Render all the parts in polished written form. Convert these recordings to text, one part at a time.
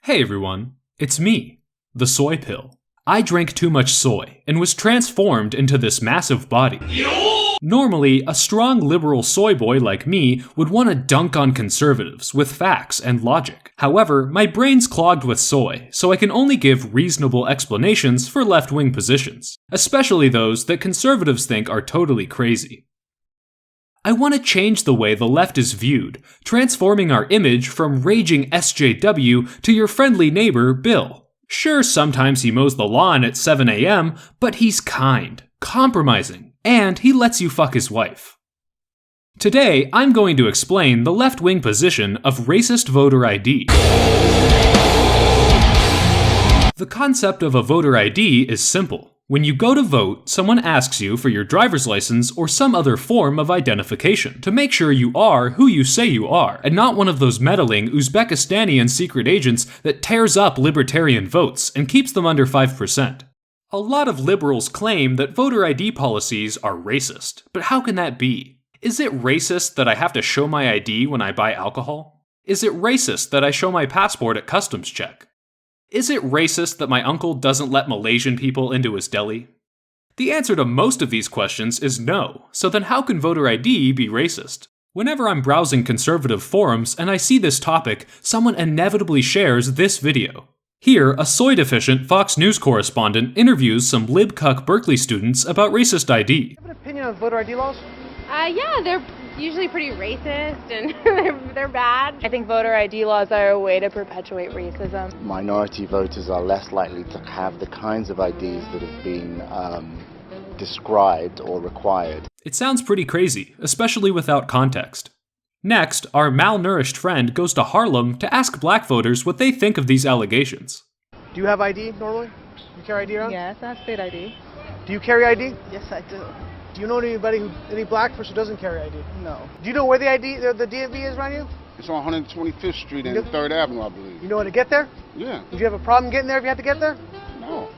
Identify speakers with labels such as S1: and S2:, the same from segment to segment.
S1: Hey everyone, it's me, the soy pill. I drank too much soy and was transformed into this massive body. Normally, a strong liberal soy boy like me would want to dunk on conservatives with facts and logic. However, my brain's clogged with soy, so I can only give reasonable explanations for left-wing positions, especially those that conservatives think are totally crazy. I want to change the way the left is viewed, transforming our image from raging SJW to your friendly neighbor, Bill. Sure, sometimes he mows the lawn at 7 a.m., but he's kind, compromising, and he lets you fuck his wife. Today, I'm going to explain the left-wing position of racist voter ID. The concept of a voter ID is simple. When you go to vote, someone asks you for your driver's license or some other form of identification to make sure you are who you say you are, and not one of those meddling Uzbekistani secret agents that tears up libertarian votes and keeps them under 5%. A lot of liberals claim that voter ID policies are racist, but how can that be? Is it racist that I have to show my ID when I buy alcohol? Is it racist that I show my passport at customs check? Is it racist that my uncle doesn't let Malaysian people into his deli? The answer to most of these questions is no, so then how can voter ID be racist? Whenever I'm browsing conservative forums and I see this topic, someone inevitably shares this video. Here, a soy-deficient Fox News correspondent interviews some lib-cuck Berkeley students about racist ID.
S2: Do you have an opinion on voter ID laws?
S3: Yeah, they're usually pretty racist and they're bad.
S4: I think voter ID laws are a way to perpetuate racism.
S5: Minority voters are less likely to have the kinds of IDs that have been described or required.
S1: It sounds pretty crazy, especially without context. Next, our malnourished friend goes to Harlem to ask black voters what they think of these allegations.
S2: Do you have ID normally? You carry ID around?
S4: Yes, I have state ID.
S2: Do you carry ID?
S4: Yes, I do.
S2: Do you know any black person who doesn't carry ID?
S4: No.
S2: Do you know where the DMV is around you?
S6: It's on 125th Street and 3rd Avenue, I believe.
S2: You know how to get there?
S6: Yeah.
S2: Would you have a problem getting there if you had to get there?
S6: No.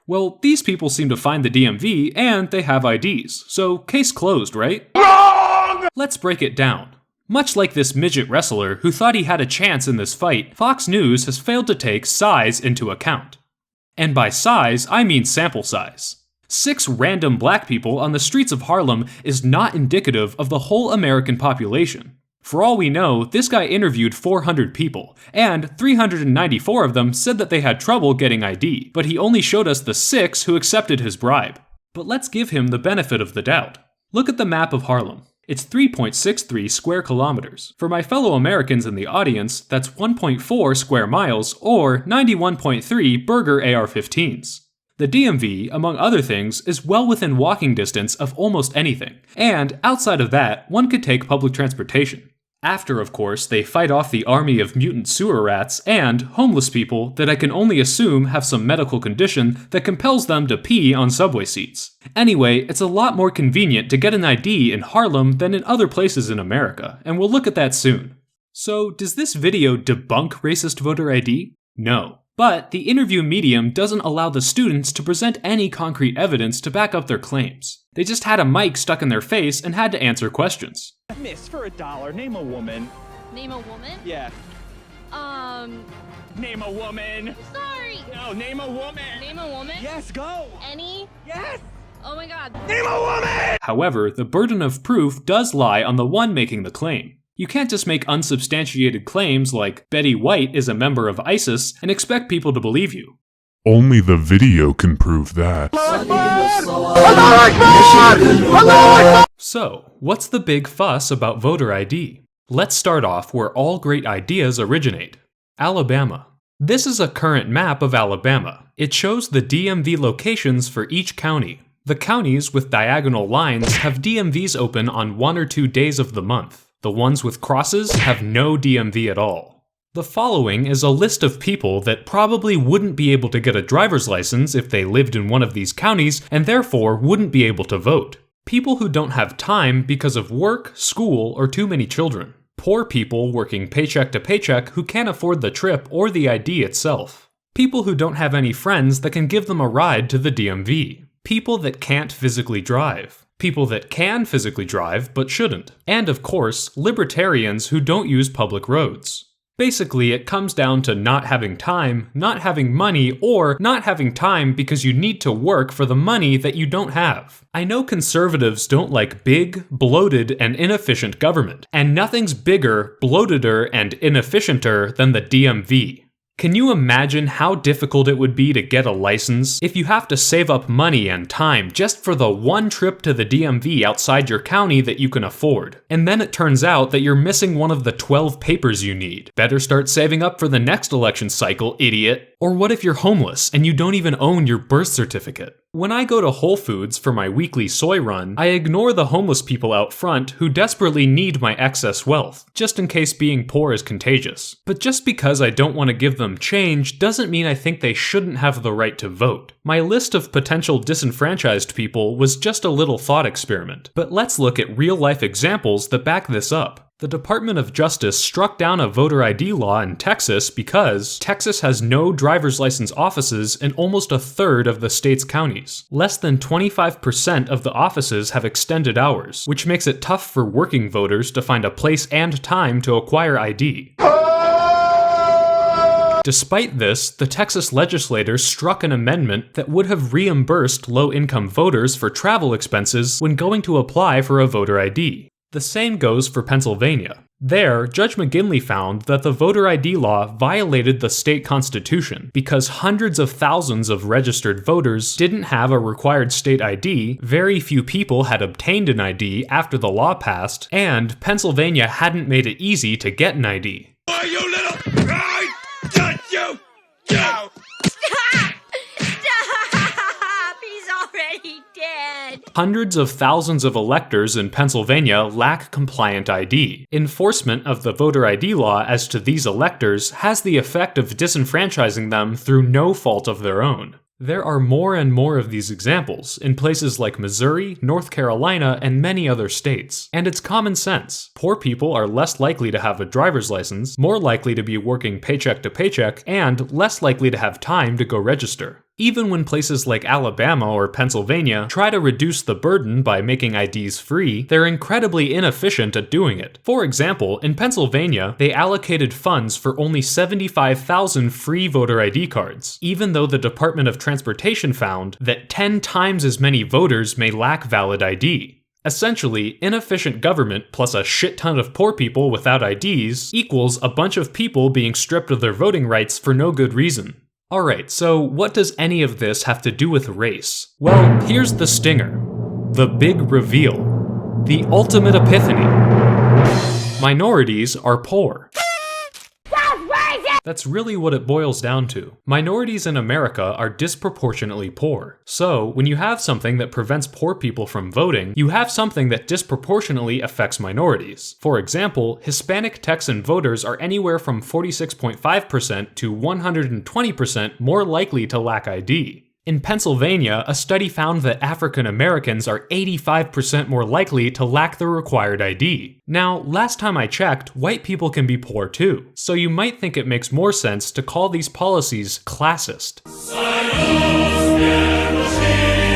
S1: Well, these people seem to find the DMV and they have IDs, so case closed, right?
S6: Wrong!
S1: Let's break it down. Much like this midget wrestler who thought he had a chance in this fight, Fox News has failed to take size into account. And by size, I mean sample size. 6 random black people on the streets of Harlem is not indicative of the whole American population. For all we know, this guy interviewed 400 people, and 394 of them said that they had trouble getting ID, but he only showed us the 6 who accepted his bribe. But let's give him the benefit of the doubt. Look at the map of Harlem. It's 3.63 square kilometers. For my fellow Americans in the audience, that's 1.4 square miles, or 91.3 Burger AR-15s. The DMV, among other things, is well within walking distance of almost anything, and outside of that, one could take public transportation. After, of course, they fight off the army of mutant sewer rats and homeless people that I can only assume have some medical condition that compels them to pee on subway seats. Anyway, it's a lot more convenient to get an ID in Harlem than in other places in America, and we'll look at that soon. So, does this video debunk racist voter ID? No. But the interview medium doesn't allow the students to present any concrete evidence to back up their claims. They just had a mic stuck in their face and had to answer questions.
S7: Miss, for $1, name a woman.
S3: Name a woman?
S7: Yeah. Name a woman.
S3: Sorry.
S7: No, name a woman.
S3: Name a woman?
S7: Yes, go.
S3: Any?
S7: Yes.
S3: Oh my god.
S7: Name a woman!
S1: However, the burden of proof does lie on the one making the claim. You can't just make unsubstantiated claims like Betty White is a member of ISIS and expect people to believe you.
S8: Only the video can prove that.
S1: So, what's the big fuss about voter ID? Let's start off where all great ideas originate. Alabama. This is a current map of Alabama. It shows the DMV locations for each county. The counties with diagonal lines have DMVs open on 1 or 2 days of the month. The ones with crosses have no DMV at all. The following is a list of people that probably wouldn't be able to get a driver's license if they lived in one of these counties and therefore wouldn't be able to vote. People who don't have time because of work, school, or too many children. Poor people working paycheck to paycheck who can't afford the trip or the ID itself. People who don't have any friends that can give them a ride to the DMV. People that can't physically drive. People that can physically drive but shouldn't. And of course, libertarians who don't use public roads. Basically, it comes down to not having time, not having money, or not having time because you need to work for the money that you don't have. I know conservatives don't like big, bloated, and inefficient government, and nothing's bigger, bloateder, and inefficienter than the DMV. Can you imagine how difficult it would be to get a license if you have to save up money and time just for the one trip to the DMV outside your county that you can afford? And then it turns out that you're missing one of the 12 papers you need. Better start saving up for the next election cycle, idiot. Or what if you're homeless and you don't even own your birth certificate? When I go to Whole Foods for my weekly soy run, I ignore the homeless people out front who desperately need my excess wealth, just in case being poor is contagious. But just because I don't want to give them change doesn't mean I think they shouldn't have the right to vote. My list of potential disenfranchised people was just a little thought experiment, but let's look at real-life examples that back this up. The Department of Justice struck down a voter ID law in Texas because Texas has no driver's license offices in almost a third of the state's counties. Less than 25% of the offices have extended hours, which makes it tough for working voters to find a place and time to acquire ID. Despite this, the Texas legislators struck an amendment that would have reimbursed low-income voters for travel expenses when going to apply for a voter ID. The same goes for Pennsylvania. There, Judge McGinley found that the voter ID law violated the state constitution because hundreds of thousands of registered voters didn't have a required state ID, very few people had obtained an ID after the law passed, and Pennsylvania hadn't made it easy to get an ID.
S7: Oh, you little... I got you!
S9: Stop! He's already dead!
S1: Hundreds of thousands of electors in Pennsylvania lack compliant ID. Enforcement of the voter ID law as to these electors has the effect of disenfranchising them through no fault of their own. There are more and more of these examples in places like Missouri, North Carolina, and many other states. And it's common sense. Poor people are less likely to have a driver's license, more likely to be working paycheck to paycheck, and less likely to have time to go register. Even when places like Alabama or Pennsylvania try to reduce the burden by making IDs free, they're incredibly inefficient at doing it. For example, in Pennsylvania, they allocated funds for only 75,000 free voter ID cards, even though the Department of Transportation found that 10 times as many voters may lack valid ID. Essentially, inefficient government plus a shit ton of poor people without IDs equals a bunch of people being stripped of their voting rights for no good reason. Alright, so what does any of this have to do with race? Well, here's the stinger. The big reveal. The ultimate epiphany. Minorities are poor. That's really what it boils down to. Minorities in America are disproportionately poor. So, when you have something that prevents poor people from voting, you have something that disproportionately affects minorities. For example, Hispanic Texan voters are anywhere from 46.5% to 120% more likely to lack ID. In Pennsylvania, a study found that African Americans are 85% more likely to lack the required ID. Now, last time I checked, white people can be poor too, so you might think it makes more sense to call these policies classist.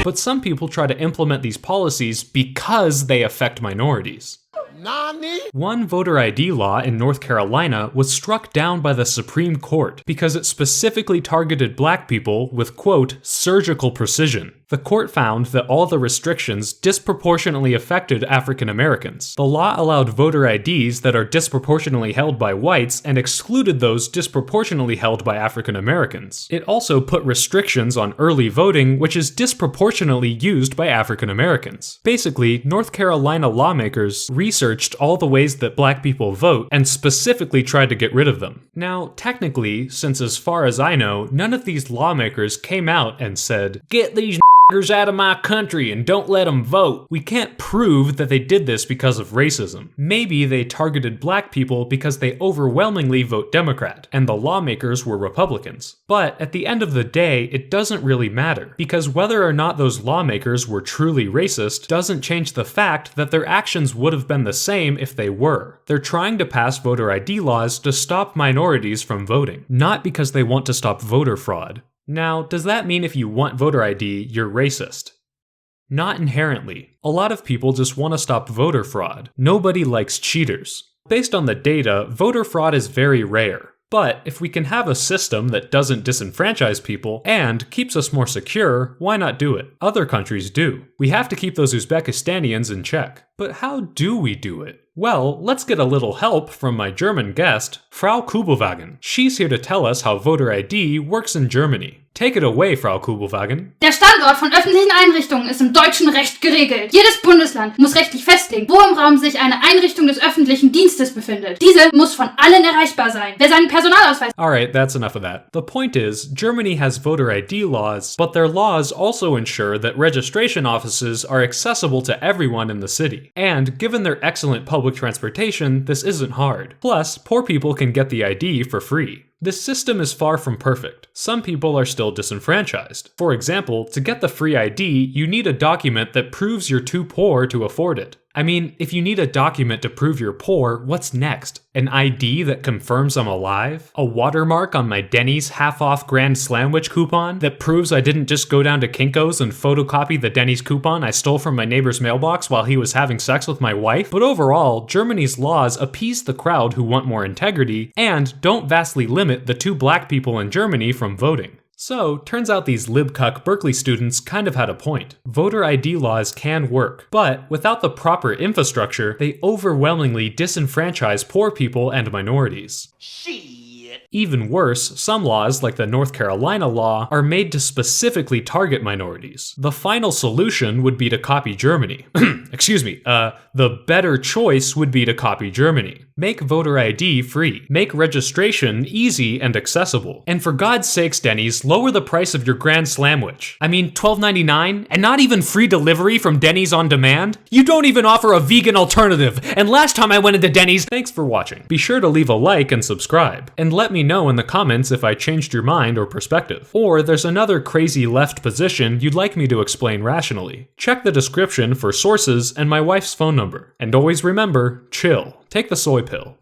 S1: But some people try to implement these policies because they affect minorities. One voter ID law in North Carolina was struck down by the Supreme Court because it specifically targeted black people with, quote, surgical precision. The court found that all the restrictions disproportionately affected African Americans. The law allowed voter IDs that are disproportionately held by whites and excluded those disproportionately held by African Americans. It also put restrictions on early voting, which is disproportionately used by African Americans. Basically, North Carolina lawmakers researched all the ways that black people vote and specifically tried to get rid of them. Now, technically, since as far as I know, none of these lawmakers came out and said, "Get these out of my country and don't let them vote." We can't prove that they did this because of racism. Maybe they targeted black people because they overwhelmingly vote Democrat, and the lawmakers were Republicans. But at the end of the day, it doesn't really matter, because whether or not those lawmakers were truly racist doesn't change the fact that their actions would have been the same if they were. They're trying to pass voter ID laws to stop minorities from voting, not because they want to stop voter fraud. Now, does that mean if you want voter ID, you're racist? Not inherently. A lot of people just want to stop voter fraud. Nobody likes cheaters. Based on the data, voter fraud is very rare. But if we can have a system that doesn't disenfranchise people and keeps us more secure, why not do it? Other countries do. We have to keep those Uzbekistanians in check. But how do we do it? Well, let's get a little help from my German guest, Frau Kubelwagen. She's here to tell us how voter ID works in Germany. Take it away, Frau Kubelwagen.
S10: Der Standort von öffentlichen Einrichtungen ist im deutschen Recht geregelt. Jedes Bundesland muss rechtlich festlegen, wo im Raum sich eine Einrichtung des öffentlichen Dienstes befindet. Diese muss von allen erreichbar sein. Wer seinen Personalausweis...
S1: Alright, that's enough of that. The point is, Germany has voter ID laws, but their laws also ensure that registration offices are accessible to everyone in the city. And given their excellent public transportation, this isn't hard. Plus, poor people can get the ID for free. This system is far from perfect. Some people are still disenfranchised. For example, to get the free ID, you need a document that proves you're too poor to afford it. I mean, if you need a document to prove you're poor, what's next? An ID that confirms I'm alive? A watermark on my Denny's half-off Grand Slamwich coupon that proves I didn't just go down to Kinko's and photocopy the Denny's coupon I stole from my neighbor's mailbox while he was having sex with my wife? But overall, Germany's laws appease the crowd who want more integrity and don't vastly limit the 2 black people in Germany from voting. So, turns out these libcuck Berkeley students kind of had a point. Voter ID laws can work, but without the proper infrastructure, they overwhelmingly disenfranchise poor people and minorities. Even worse, some laws, like the North Carolina law, are made to specifically target minorities. The final solution would be to copy Germany. Excuse me, the better choice would be to copy Germany. Make voter ID free. Make registration easy and accessible. And for God's sakes, Denny's, lower the price of your Grand Slamwich. I mean, $12.99? And not even free delivery from Denny's on demand? You don't even offer a vegan alternative, and last time I went into Denny's... Thanks for watching. Be sure to leave a like and subscribe. And let me know in the comments if I changed your mind or perspective. Or there's another crazy left position you'd like me to explain rationally. Check the description for sources and my wife's phone number. And always remember, chill. Take the soy pill.